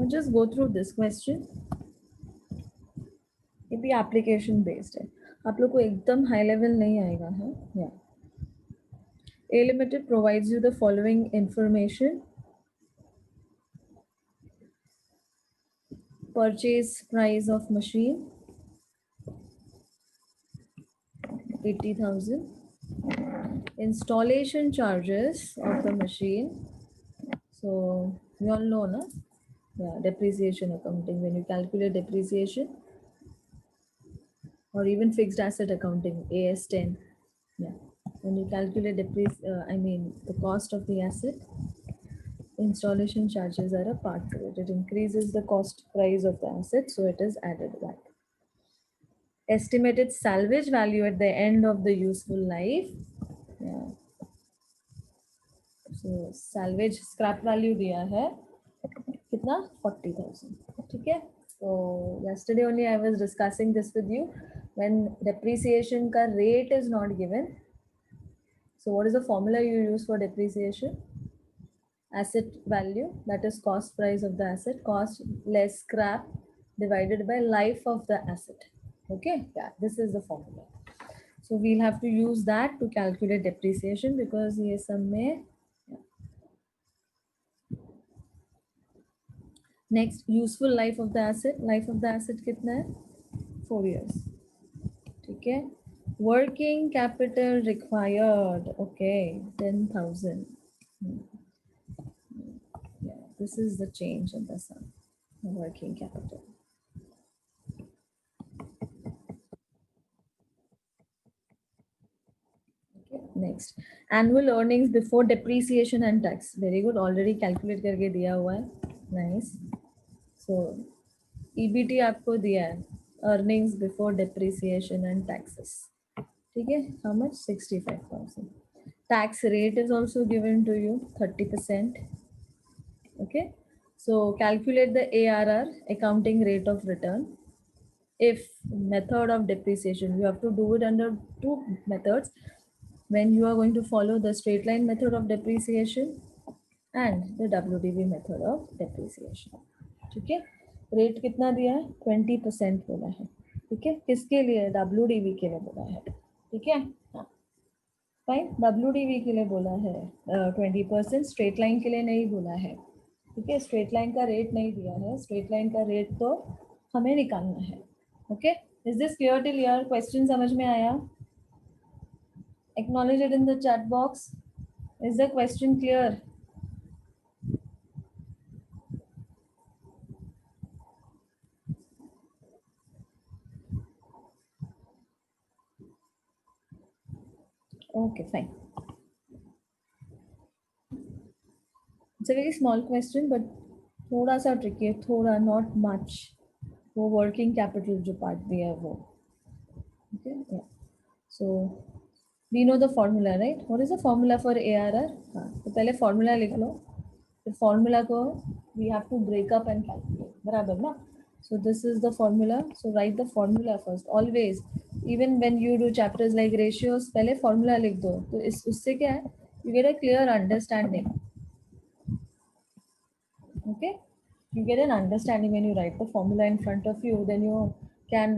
just go through this question. ये भी application based है, आप लोग को एकदम high level नहीं आएगा है. Yeah. A Limited provides you the following information. Purchase price of machine 80,000. Installation charges of the machine. So you all know, na? Yeah, depreciation accounting. When you calculate depreciation, or even fixed asset accounting, AS10. Yeah, when you calculate the cost of the asset, installation charges are a part to it. It increases the cost price of the asset, so it is added back. Estimated salvage value at the end of the useful life. Yeah. So salvage scrap value दिया है कितना 40,000. ठीक है. So yesterday only I was discussing this with you. When depreciation का rate is not given, so what is the formula you use for depreciation? Asset value, that is cost price of the asset, cost less scrap divided by life of the asset. Okay, yeah, this is the formula. So we'll have to use that to calculate depreciation because ये सब में. Next, useful life of the asset. Life of the asset कितना है? 4 years. ठीक है. Working capital required. Okay, 10,000. Yeah, this is the change in the sum. The working capital. Okay, next, annual earnings before depreciation and tax. Very good. Already calculate करके दिया हुआ है. Nice. So EBT आपको दिया है. Earnings before depreciation and taxes. ठीक है. How much? 65,000. Tax rate is also given to you, 30%. Okay. So calculate the ARR, accounting rate of return. If method of depreciation, you have to do it under two methods. When you are going to follow the straight line method of depreciation and the WDV method of depreciation. ठीक है. Rate कितना दिया है? 20% बोला है. ठीक है. किसके लिए? WDV के लिए बोला है. ठीक है. हाँ, फाइन. WDV के लिए बोला है 20%, स्ट्रेट लाइन के लिए नहीं बोला है. ठीक है. स्ट्रेट लाइन का रेट नहीं दिया है. स्ट्रेट लाइन का रेट तो हमें निकालना है. Okay, is this clear till here? Question समझ में आया? Acknowledge it in the chat box. Is the question clear? Okay, fine. It's a very small question, but थोड़ा सा tricky है, थोड़ा, not much. वो working capital जो part दिया है वो. Okay, yeah. So we know the formula, right? What is the formula for ARR? हाँ, तो पहले formula लिख लो. The formula को we have to break up and calculate. बराबर ना? So this is the formula. So write the formula first. Always, even when you do chapters like ratios, पहले formula लिख दो. तो इस उससे क्या है? You get a clear understanding. Okay, you get an understanding when you write the formula in front of you. Then you can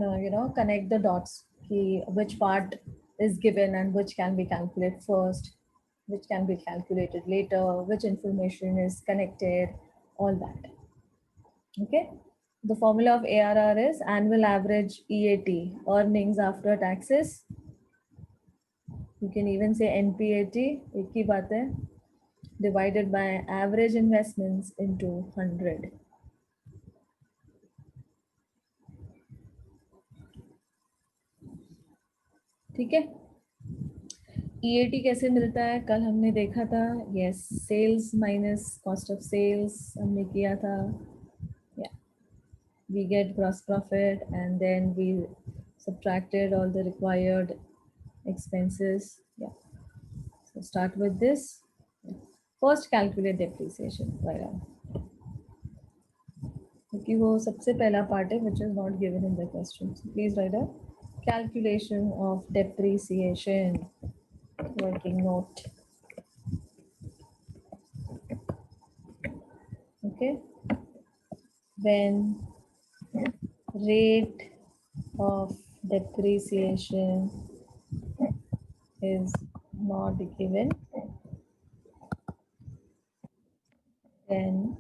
connect the dots. Which part is given and which can be calculated first, which can be calculated later, which information is connected, all that. Okay. The formula of ARR is annual average EAT, earnings after taxes. You can even say NPAT, एक ही बात है, divided by average investments into 100. ठीक है. EAT कैसे मिलता है? कल हमने देखा था. Yes, sales minus cost of sales हमने किया था. We get gross profit and then we subtracted all the required expenses. Yeah. So start with this. First calculate depreciation. क्योंकि वो सबसे पहला part है which is not given in the question. So please write a calculation of depreciation. Working note. Okay. when rate of depreciation is not given, then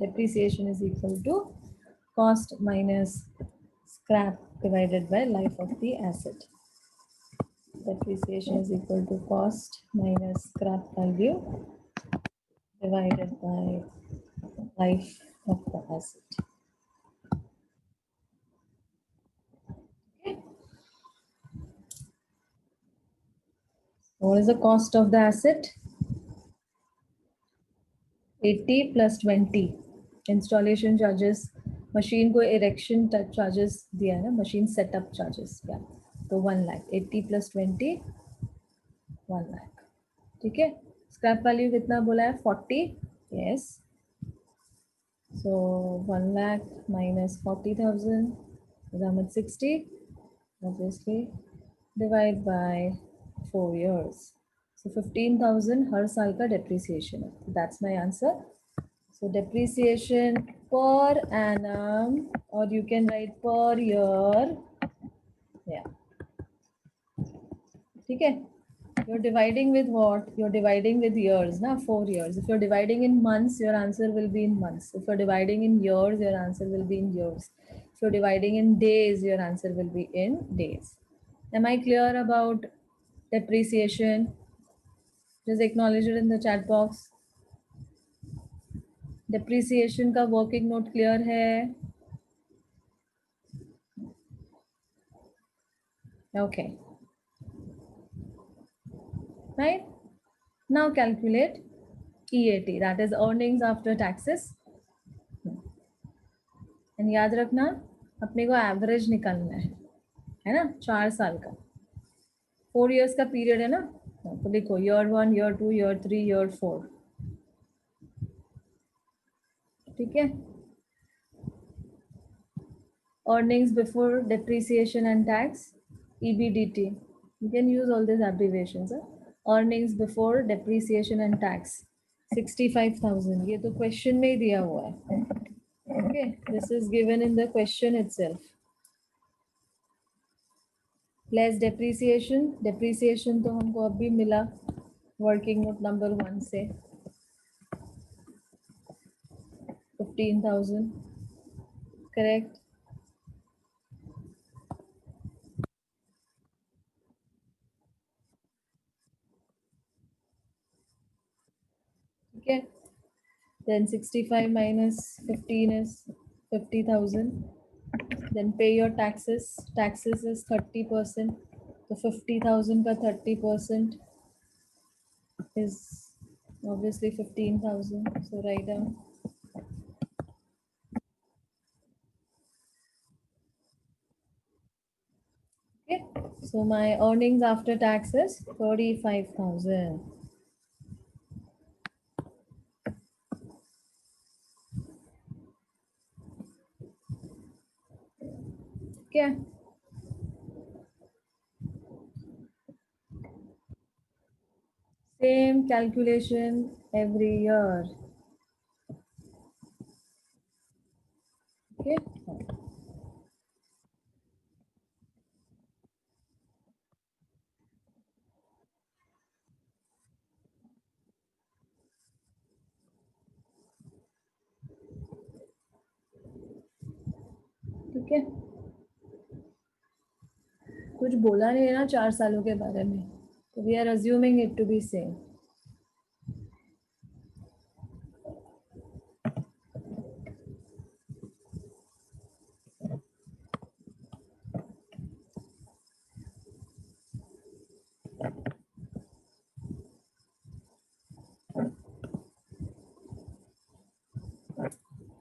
depreciation is equal to cost minus scrap divided by life of the asset. Depreciation is equal to cost minus scrap value divided by life of the asset. Okay. What is the cost of the asset? 80 plus 20 installation charges, machine को erection charges दिया है ना, machine setup charges, yeah, तो 1 lakh, 80 plus 20 1 lakh, ठीक है. Scrap value कितना बोला है? 40. Yes, so 1 lakh minus 40,000 is how much? 60, obviously, divide by 4 years, so 15,000 हर साल का depreciation है. That's my answer. So depreciation per annum, or you can write per year. Yeah. ठीक है. You're dividing with what? You're dividing with years, na? 4 years. If you're dividing in months, your answer will be in months. If you're dividing in years, your answer will be in years. If you're dividing in days, your answer will be in days. Am I clear about depreciation? Just acknowledge it in the chat box. Depreciation का working note clear है? Okay. Right? Now calculate EAT, that is earnings after taxes. And याद रखना अपने को average निकालना है ना, 4 साल का, 4 years का पीरियड है ना, तो देखो year 1, year 2, year 3, year 4, ठीक है. Earnings before depreciation and tax, EBDT. You can use all these abbreviations. Earnings before depreciation and tax, 65,000. ये तो क्वेश्चन में ही दिया हुआ है. Okay, this is given in the question itself. Less depreciation, depreciation तो हमको अभी मिला वर्किंग नोट नंबर 1 से 15,000, करेक्ट. ठीक है. Then 65 minus 15 is 50,000. Then pay your taxes. Taxes is 30%. So 50,000 का 30% is obviously 15,000. So write down. Okay. So my earnings after tax is 35,000. Okay. Same calculation every year. Okay. ठीक है. कुछ बोला नहीं है ना 4 सालों के बारे में, तो we are assuming it to be same.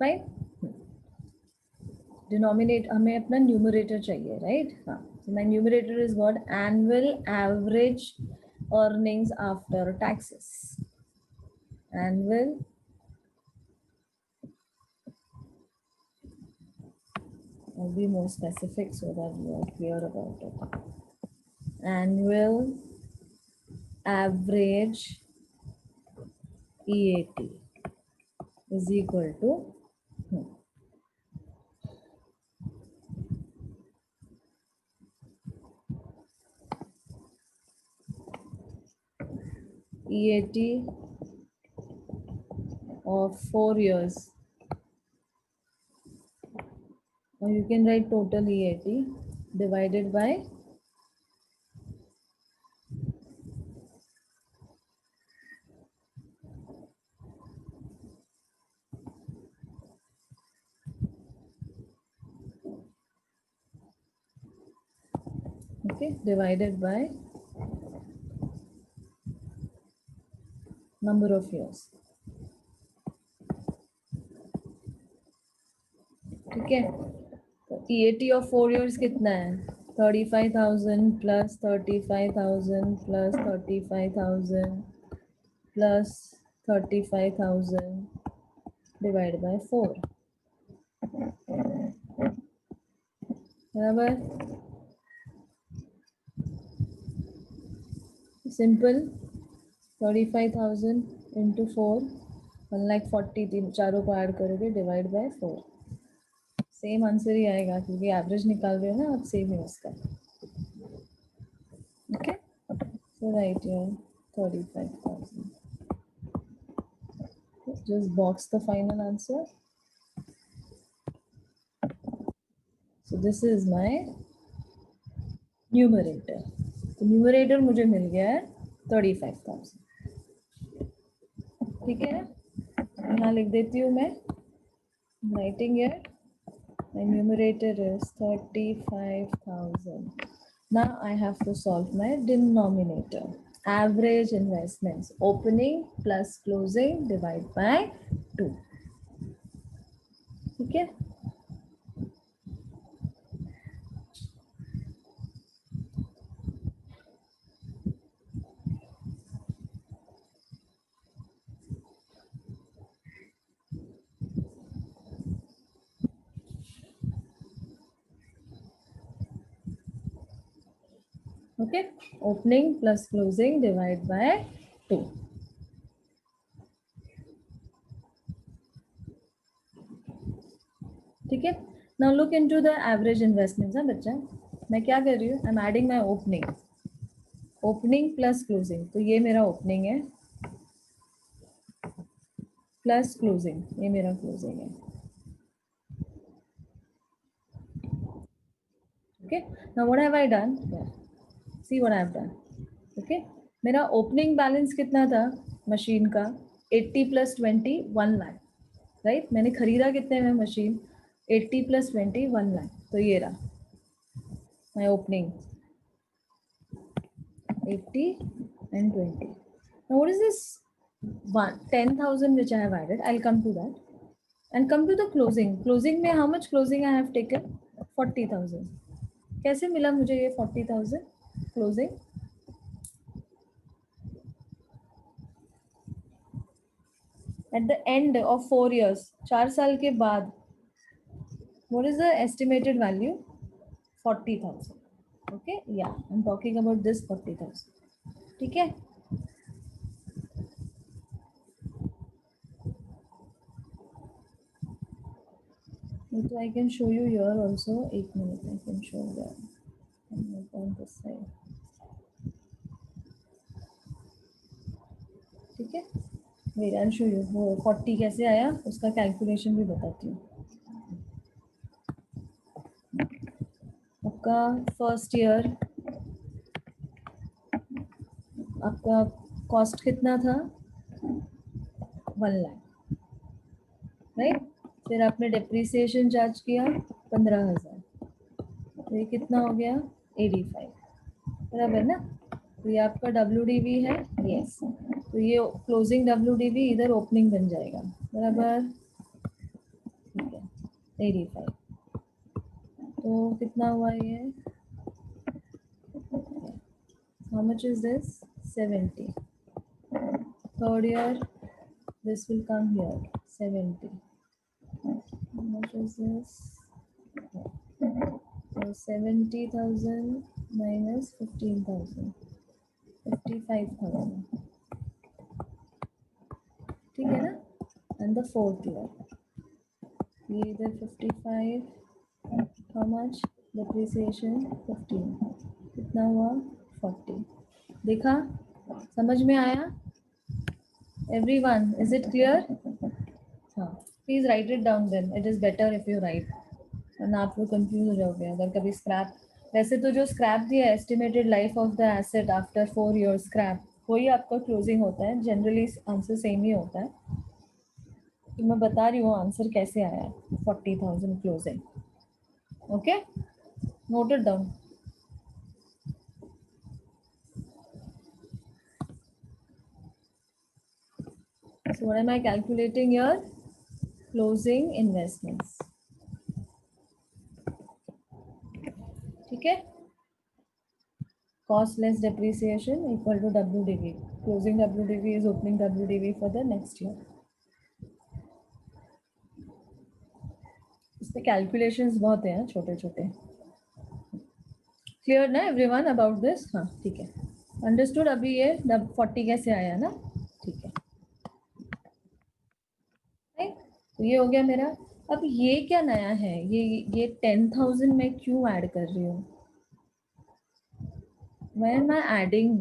Right. Denominate हमें अपना न्यूमरेटर चाहिए, राइट. हाँ, my numerator is what? Annual average earnings after taxes. Annual, I'll be more specific so that you are clear about it. Annual average EAT is equal to EAT of 4 years, or you can write total EAT divided by divided by number of years. ठीक है, तो EAT of 4 years कितना है? 35,000 plus 35,000 plus 35,000 plus 35,000 divided by 4. बराबर? Simple. 35,000 into 4, 1,40,000 चारों को add करोगे divide by 4. Same answer ही आएगा क्योंकि एवरेज निकाल रहे हो ना आप, सेम है उसका. Okay, so right here 35,000. Just box the final answer. So this is my numerator. तो numerator मुझे मिल गया है 35,000. ठीक है, यहाँ लिख देती हूँ मैं. Writing here, my numerator is 35,000. Now I have to solve my denominator. Average investments, opening plus closing divide by 2. ठीक है, okay, opening plus closing divide by 2. ठीक है, now look into the average investments. हाँ बच्चा, मैं क्या कर रही हूँ? I'm adding my opening. Opening plus closing, तो ये मेरा opening है plus closing, ये मेरा closing है. Okay, now what have I done? Yeah. See what I have done. Okay, मेरा opening balance कितना था मशीन का? 80 plus 20 1 लाख, राइट? मैंने खरीदा कितने में मशीन? 80 plus 20 1 लाख. तो ये रहा my opening 80 and 20. Now what is this 10,000 which I have added? I'll come to that. And come to the closing. Closing में how much closing I have taken? 40,000. कैसे मिला मुझे ये 40,000 closing? At the end of 4 years, 4 साल के बाद, what is the estimated value? 40,000. Okay, yeah, I'm talking about this 40,000. ठीक है, so I can show you here also. 1 minute, I can show that on this side. ठीक है, wait, I'll show you वो 40 कैसे आया, उसका कैलकुलेशन भी बताती हूँ. आपका फर्स्ट ईयर आपका कॉस्ट कितना था? 1 लाख, राइट? फिर आपने डेप्रिसिएशन चार्ज किया 15,000, तो ये कितना हो गया? 85, बराबर ना? तो ये आपका WDV है. यस, तो ये क्लोजिंग WDV इधर ओपनिंग बन जाएगा, बराबर? ठीक है, 85. तो कितना हुआ ये? How much is this? 70. Third year, this will come here, 70. How much is this? So 70,000 minus 15,000, 55,000. ठीक है ना? and the fourth year. ये इधर 55, how much depreciation 15, कितना हुआ 40. देखा, समझ में आया everyone? Is it clear? हाँ, please write it down then. It is better if you write. वरना आप लोग कंफ्यूज हो जाओगे अगर कभी स्क्रैप. वैसे तो जो स्क्रैप दिया है estimated life of the asset after 4 years scrap, वही आपका क्लोजिंग होता है. जनरली आंसर सेम ही होता है. तो मैं बता रही हूँ आंसर कैसे आया. 40,000 closing. Okay, note it down. So what am I calculating here? Closing investments. ठीक है. Cost less depreciation equal to WDV. Closing WDV is opening WDV for the next year. इसमें calculations बहुत हैं छोटे छोटे. Clear ना everyone about this? हाँ ठीक है. Understood? अभी ये 40 कैसे आया ना? ठीक है. तो ये हो गया मेरा. अब ये क्या नया है? ये 10,000 मैं क्यों ऐड कर रही हूँ? Why am I adding?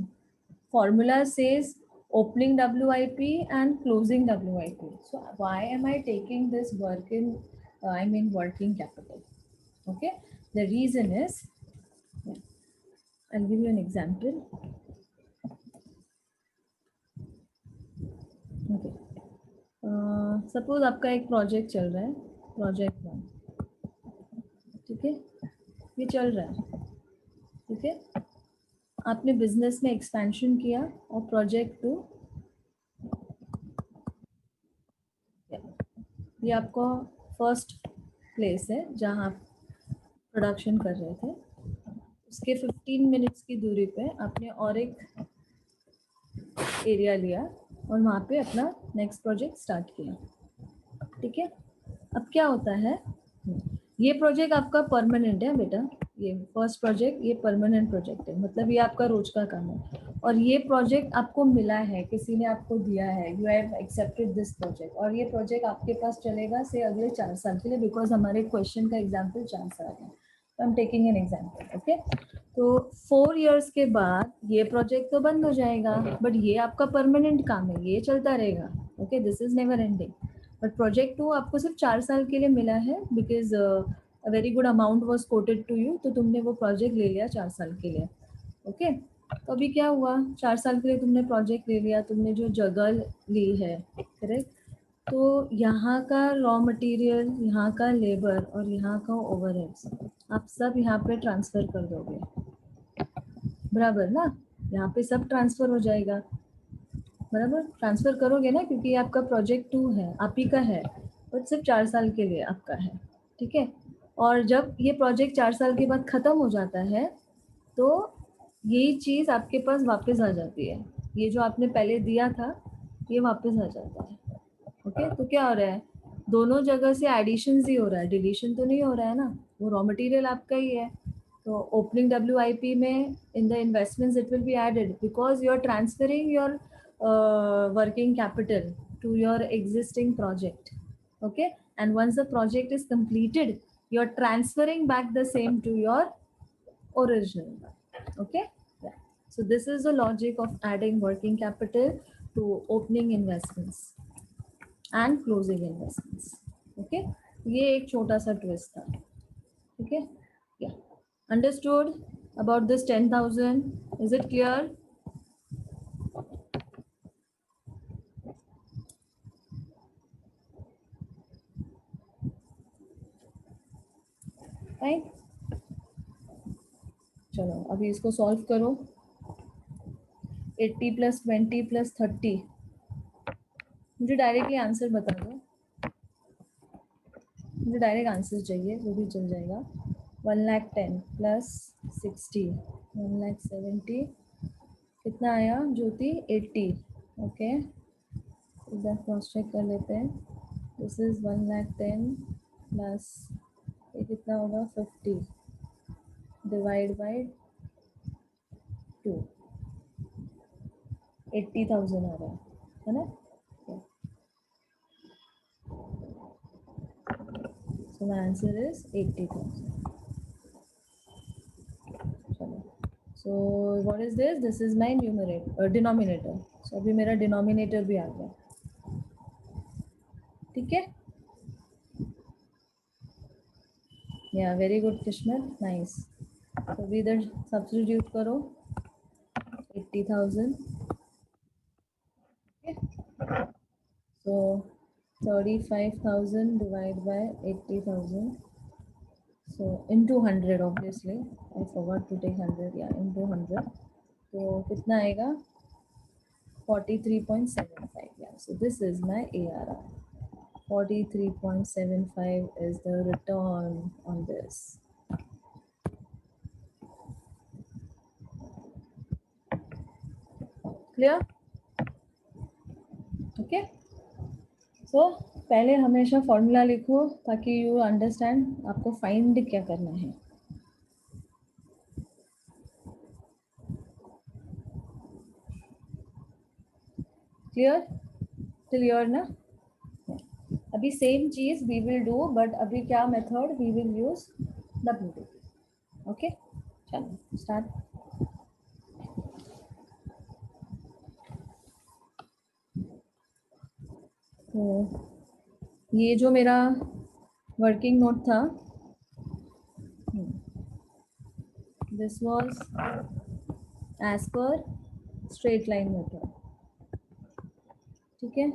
Formula says opening WIP and closing WIP. So why am I taking this working capital? Okay. The reason is, I'll give you an example. Okay. Suppose आपका एक project चल रहा है, project 1. ठीक है, ये चल रहा है. ठीक है, आपने बिजनेस में एक्सपेंशन किया और प्रोजेक्ट 2, ये आपका फर्स्ट प्लेस है जहाँ आप प्रोडक्शन कर रहे थे. उसके 15 मिनट्स की दूरी पे आपने और एक एरिया लिया और वहाँ पे अपना नेक्स्ट प्रोजेक्ट स्टार्ट किया. ठीक है, अब क्या होता है, ये प्रोजेक्ट आपका परमानेंट है बेटा. ये फर्स्ट प्रोजेक्ट ये परमानेंट प्रोजेक्ट है, मतलब ये आपका रोज का काम है. और ये प्रोजेक्ट आपको मिला है, किसी ने आपको दिया है, you have accepted this project. और ये प्रोजेक्ट आपके पास चलेगा से अगले 4 साल के लिए, बिकॉज हमारे क्वेश्चन का एग्जाम्पल 4 साल है. I am taking an example. Okay, तो 4 years के बाद ये प्रोजेक्ट तो बंद हो जाएगा, बट ये आपका परमानेंट काम है, ये चलता रहेगा. Okay, this is never ending. But project 2 आपको सिर्फ 4 साल के लिए मिला है, because a very good amount was quoted to you, तो तुमने वो प्रोजेक्ट ले लिया 4 साल के लिए. ओके, तो अभी क्या हुआ, 4 साल के लिए तुमने प्रोजेक्ट ले लिया, तुमने जो जगह ली है, करेक्ट. तो यहाँ का रॉ मटेरियल, यहाँ का लेबर और यहाँ का ओवरहेड्स आप सब यहाँ पे ट्रांसफर कर दोगे, बराबर ना. यहाँ पे सब ट्रांसफर हो जाएगा, बराबर. ट्रांसफर करोगे ना, क्योंकि ये आपका प्रोजेक्ट 2 है, आप ही का है, बट सिर्फ 4 साल के लिए आपका है. ठीक है, और जब ये प्रोजेक्ट 4 साल के बाद ख़त्म हो जाता है तो यही चीज़ आपके पास वापस आ जाती है. ये जो आपने पहले दिया था ये वापस आ जाता है. ओके, तो क्या हो रहा है, दोनों जगह से एडिशन ही हो रहा है, डिलीशन तो नहीं हो रहा है ना. वो रॉ मटेरियल आपका ही है. तो ओपनिंग WIP में in the investments it will be added, because you are transferring your working capital to your existing project. Okay, and once the project is completed, you're transferring back the same to your original. Okay, yeah. So this is the logic of adding working capital to opening investments and closing investments. Okay, ये एक छोटा सा twist था. ठीक है, yeah. Understood about this 10,000? Is it clear? Right? चलो अभी इसको सॉल्व करो. 80 + 20 + 30, मुझे डायरेक्टली आंसर बता दो. मुझे डायरेक्ट आंसर चाहिए, वो भी चल जाएगा. 110 + 60 170, कितना आया ज्योति? 80. ओके, इधर क्रॉस चेक कर लेते हैं. दिस इज 110 प्लस ये कितना होगा 50 डिवाइड बाय 2, 80,000 आ रहा है ना. So my answer is 80,000. So what is this? This is my numerator, denominator. So अभी मेरा denominator भी आ गया. ठीक है? Yeah, very good, Kishmat. Nice. So we इधर substitute करो 80,000. Okay. So 35,000 divided by 80,000. So into 100 obviously. I forgot to take 100. Yeah, into 100. So कितना आएगा? 43.75. Yeah. So this is my ARR. 43.75 is the return on this. Clear? Okay. So पहले हमेशा formula लिखो ताकि you understand आपको find क्या करना है. क्लियर? क्लियर ना? अभी सेम चीज वी विल डू बट अभी क्या method we will use WD. Okay चलो स्टार्ट. तो ये जो मेरा वर्किंग नोट था this was as per straight line method. ठीक है.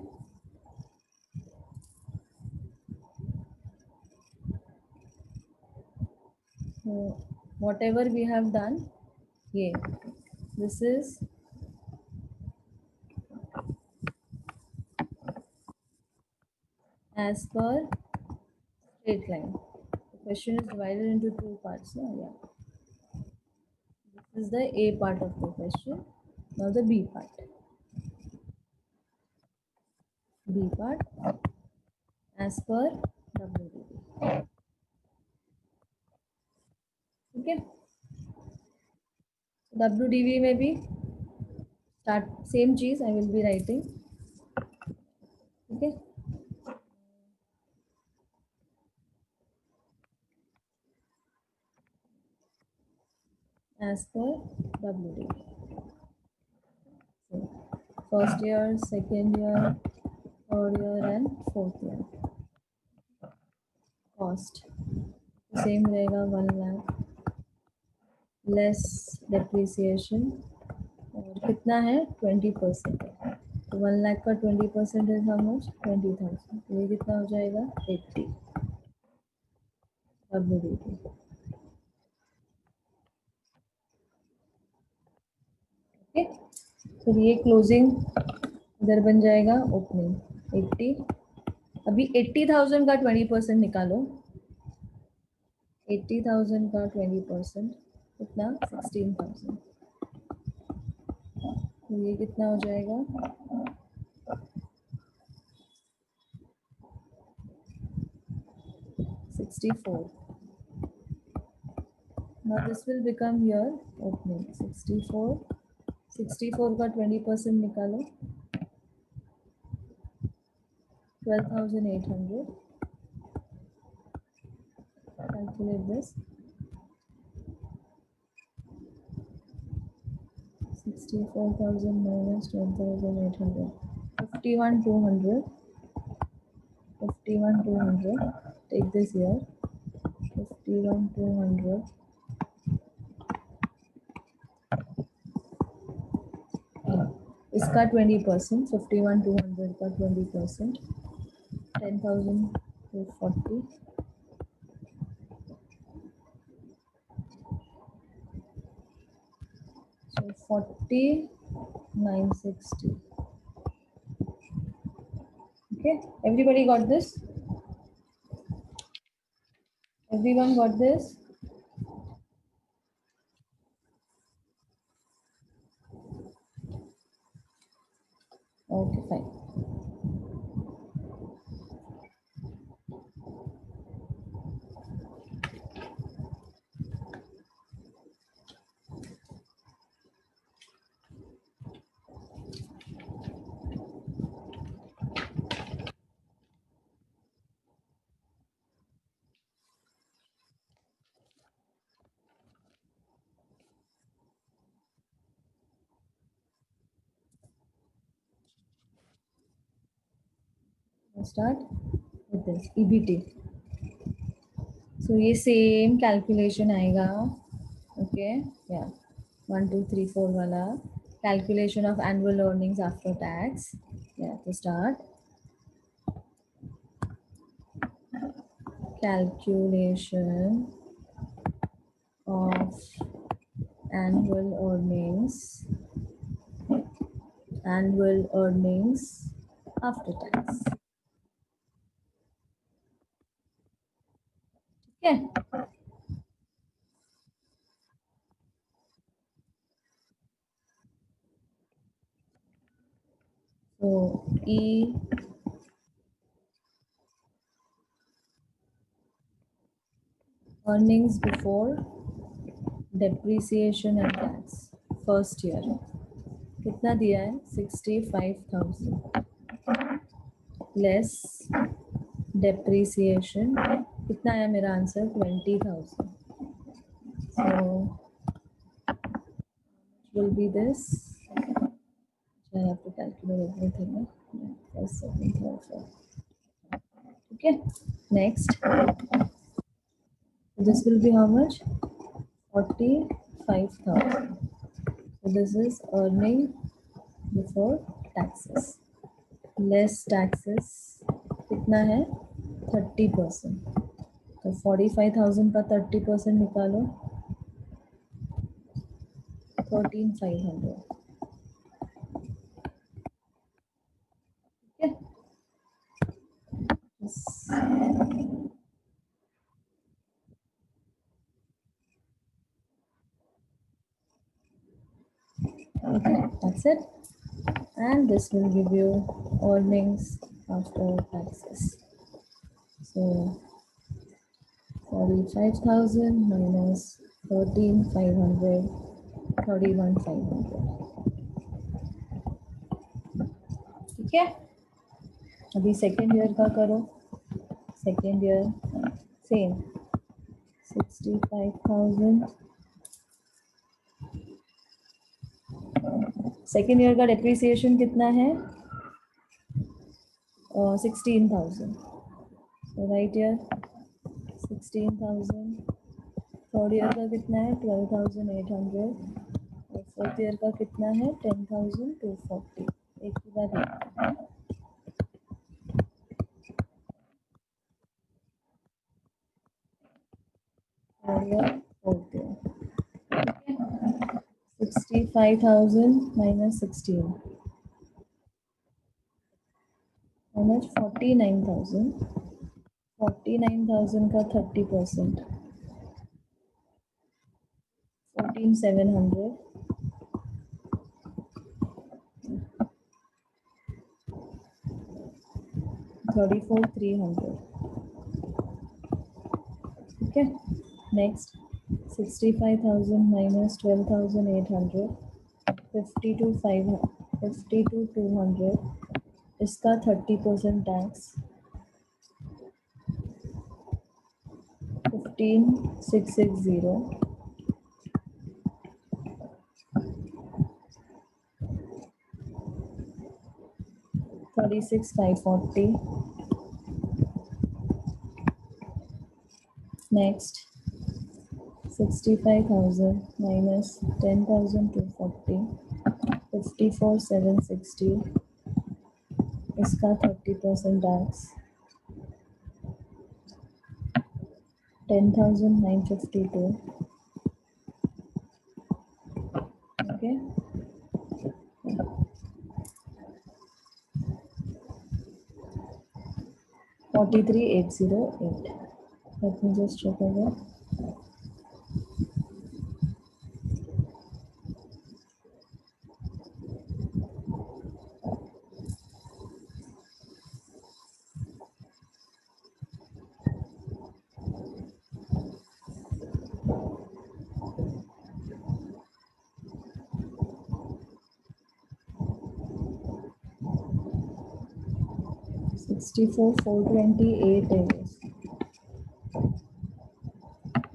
So whatever we have done, yeah, this is as per straight line. The question is divided into two parts. No? Yeah. This is the A part of the question. Now the B part. B part as per WDB. Okay. WDB में भी start same चीज I will be writing. Okay. As per WDB. So, first year, second year, third year, and fourth year. Cost same रहेगा 1 lakh less depreciation और कितना है 20% है. तो 1 लाख का 20% है हाउ मच 20,000. तो ये कितना हो जाएगा 80 WDB. ओके. फिर ये क्लोजिंग इधर बन जाएगा ओपनिंग 80. अभी 80,000 का 20% निकालो. 80,000 का 20% कितना 16,000. तो ये कितना हो जाएगा 64. Now this will become your opening 64. 64 का 20% निकालो 12,800. Calculate this. 64,000 minus 12,800. 51,200. 51,200. Take this here. 51,200. इसका 20%. 51,200 का 20%. 10,240. So 40,960. Okay, everybody got this? Everyone got this? Okay, fine. start with this EBT. So ये same calculation आएगा. Okay, yeah, 1 2 3 4 वाला calculation of annual earnings after tax. Yeah, to start calculation of annual earnings after tax. Okay. So E earnings before depreciation and tax first year कितना दिया है 65,000 less depreciation कितना आया मेरा answer 20,000. So will be this. I have to calculate everything. First, second, third, fourth. Okay. Next. So this will be how much? 45,000. So this is earning before taxes. Less taxes. कितना है? 30%. तो 45,000 का 30% निकालो. 13,500. Okay. Yes. Okay, that's it. And this will give you earnings after taxes. So 45,000 minus 13,500, 31,500. ठीक है. अभी second year का करो. Second year same 65,000. Second year का डेप्रिसिएशन कितना है? 16,000. So right here 16,000. Third year का कितना है? 12,800. और फोर्थ ईयर का कितना है? 10,240. एक की बात है. Third year, fourth year. 65,000 minus 16. How much? 49,000. 49,000 का 30%. 14,700. 34,300. Okay. Next, 65,000 minus 12,800. 52,200. इसका 30% टैक्स. 15,660. 36,540. Next, 65,000 minus 10,240. 54,760. इसका 30% tax. 10,952. Okay. 43,808. Let me just check over. $64,428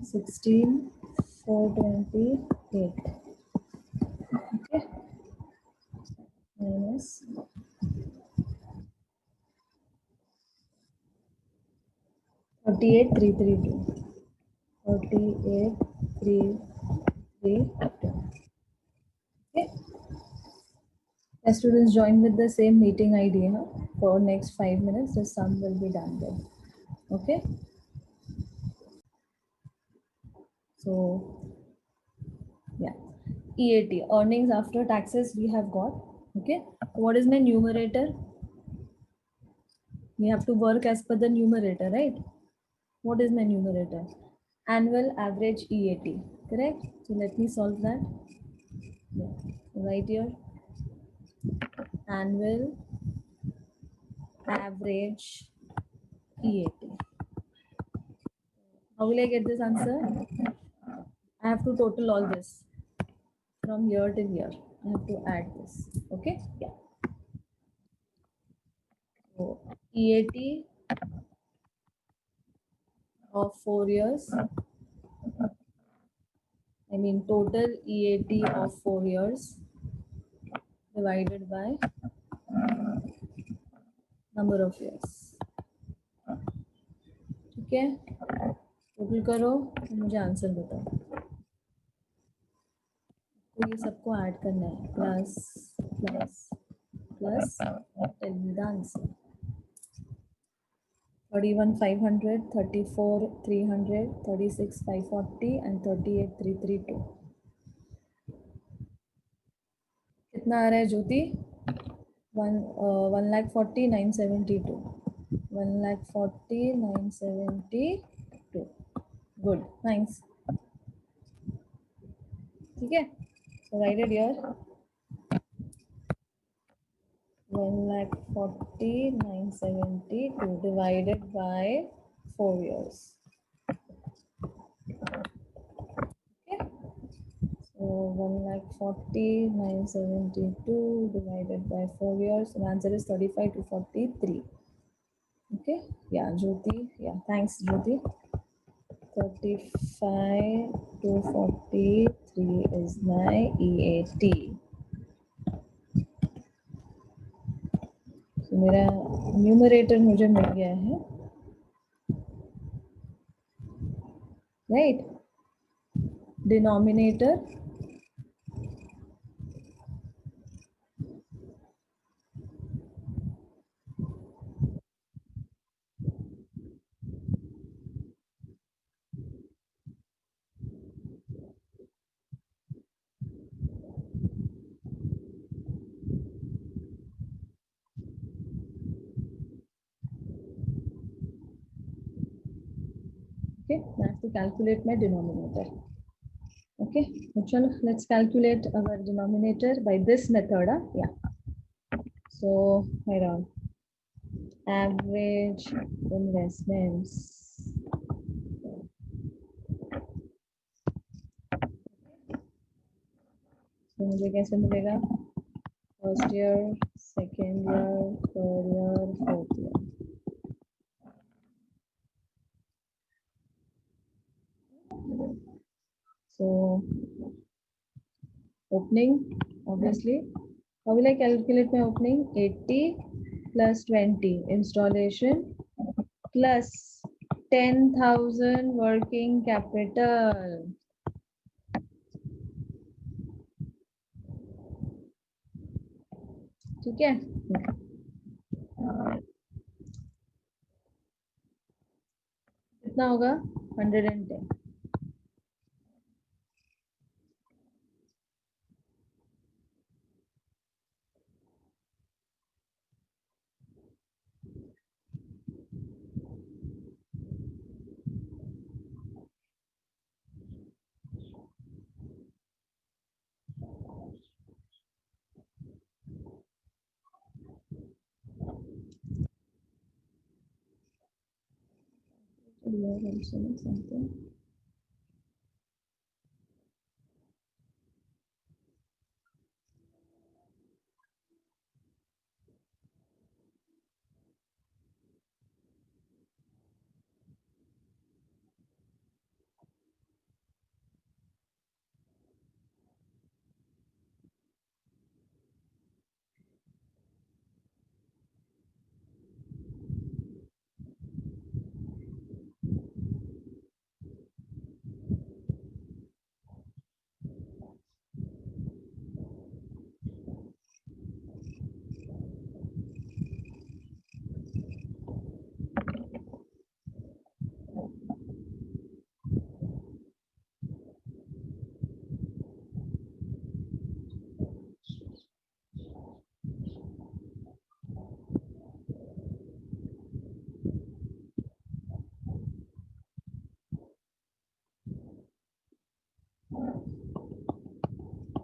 is 16,428. Okay. Minus 48,332. 48,332. Okay. The students join with the same meeting ID, huh? For next 5 minutes. The sum will be done then. Okay. So yeah, EAT, earnings after taxes, we have got. Okay. What is my numerator? We have to work as per the numerator, right? What is my numerator? Annual average EAT, correct? So let me solve that. Yeah. Right here, annual average EAT. How will I get this answer? I have to total all this from here till here. I have to add this. Okay? Yeah. So EAT of 4 years. I mean total EAT of 4 years divided by number of years. ठीक है? Total करो तो मुझे answer बताओ. तो ये सबको add करना है. Plus plus plus. Tell me the answer. 31,500, 34,300, 36,540 and 38,332. कितना आ रहा है ज्योति? 1,40,972. 1,40,972. Good, thanks. ठीक है, so write it here. 1,40,972 divided by 4 years. Okay. So 1,40,972 divided by 4 years. The answer is 35 to 43. Okay. Yeah, Jyoti. Yeah, thanks, Jyoti. 35 to 43 is my EAT. So मेरा numerator मुझे मिल गया है, right? Denominator okay, I have to calculate my denominator. Okay, let's calculate our denominator by this method. Yeah, so write down average investments. So मुझे कैसे मिलेगा? First year, second year, third year, fourth year. So opening, obviously. How will I calculate my opening? 80 plus 20 installation plus 10,000 working capital. ठीक है, कितना होगा? 110. You are mentioning something.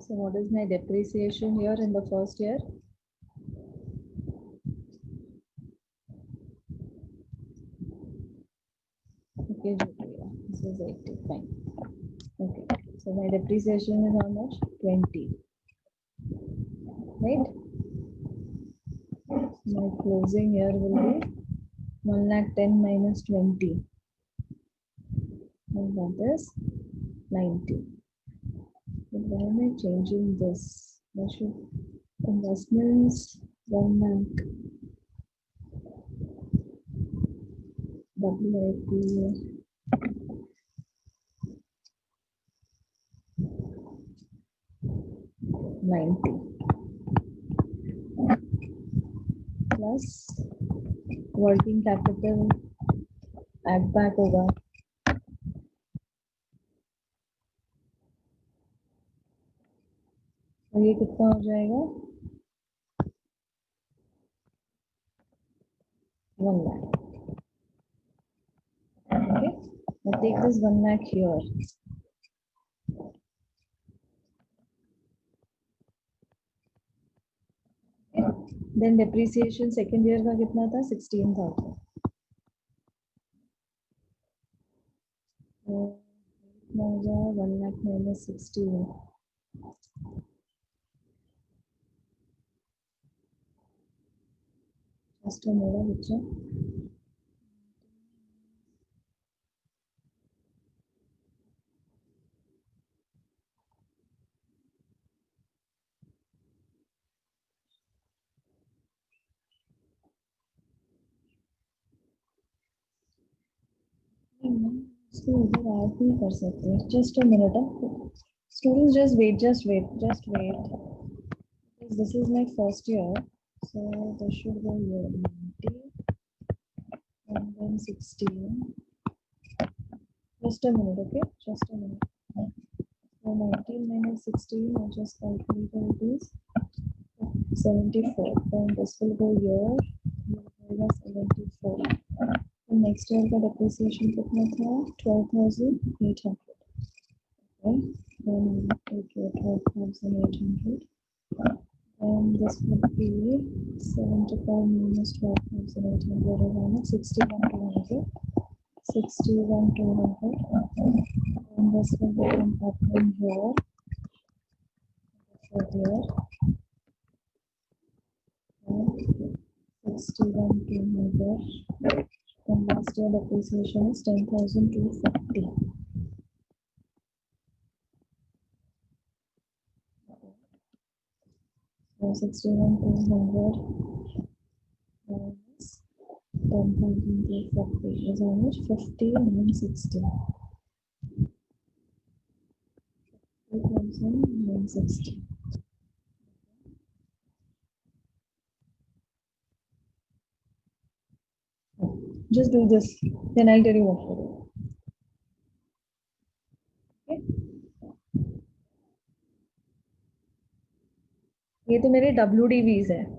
So what is my depreciation here in the first year? Okay, this is 80, fine. Okay, so my depreciation is how much? 20, right? My closing year will be 110 minus 20, and that is 90. But why am I changing this? I should investments 1 lakh WIP 90 plus working capital add back होगा, तो ये कितना हो जाएगा? 1 lakh. Okay, I'll take this 1 lakh here. Okay. Then depreciation second year का कितना था? 16,000. So 1 lakh minus 16. Just a minute, bachcha. इसको इधर ऐड नहीं कर सकते. Just a minute. Students, just wait. This is my first year, so this should go here 90 and then 16. Just a minute, okay? Just a minute. So 19 minus 16, I just calculated it is 74. Then this will go here, 74. And next year का depreciation कितना था? 12,800. Okay, then okay, 12,800. And this would be 75 minus 12,800 is 61,200. 61,200. And this will become happening here. Here. And 61,200. And last year depreciation is 10,250. So 61,200 minus 10,250 is how much? 50,960. 50,960. Just do this, then I'll tell you what to do. Okay? ये तो मेरे WDVs है.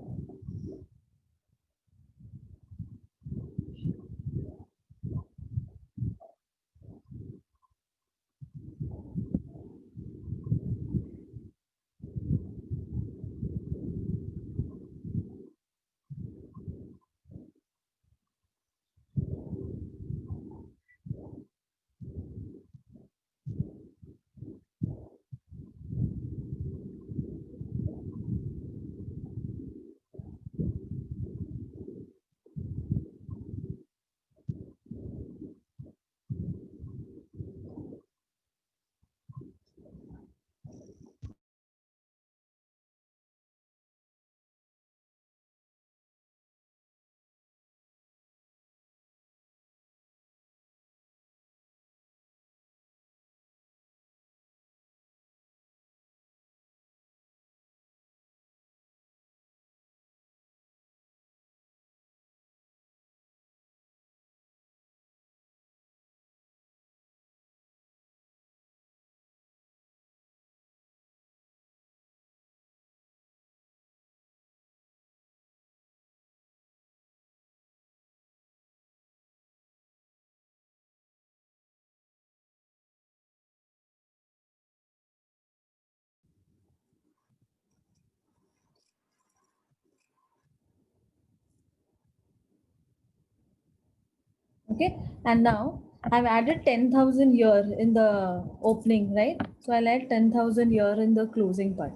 Okay, and now I've added 10,000 here in the opening, right? So I'll add 10,000 here in the closing part.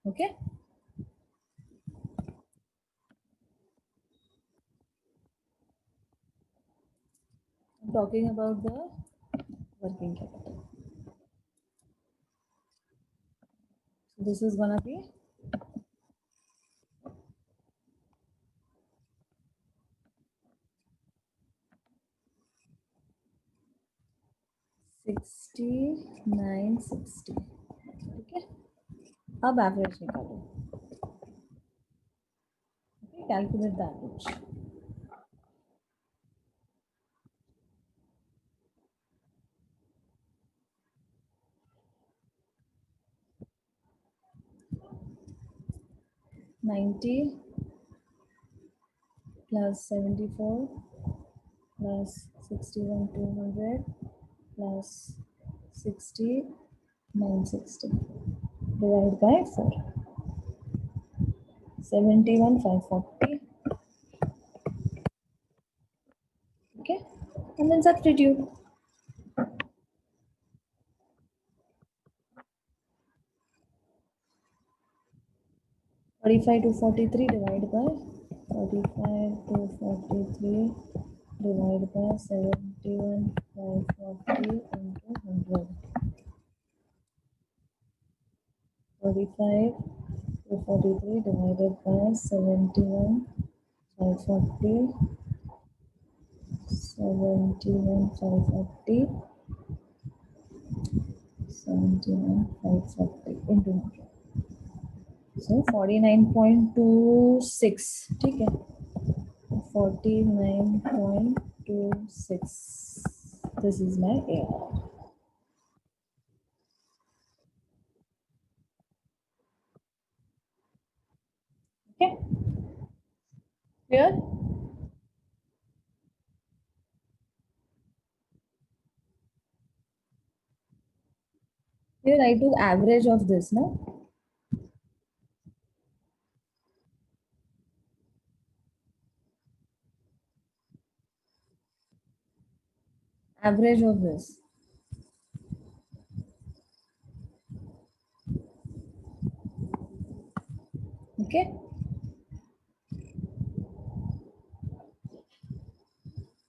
Okay. I'm talking about the working capital. So this is gonna be 6960. Okay. अब average निकालो. Okay, calculate the average. $90 plus 74 plus 61,200 plus 60,960 divided by 4. 71,540. Okay, and then substitute. 45 to 43 divided by 45 to 43 divided by 71,540 into 100. 45 to 43 divided by 71,540. 71,540. 71,540 into 100. So 49.26. ठीक है. 49.26. This is my AR. Okay. Clear? Here I took average of this, no? Average of this. Okay.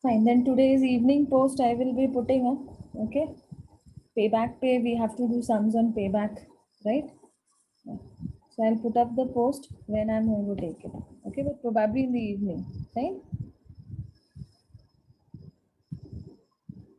Fine. Then today's evening post I will be putting up. Okay. Payback pay. We have to do sums on payback, right? So I'll put up the post when I'm going to take it. Okay, but probably in the evening, right?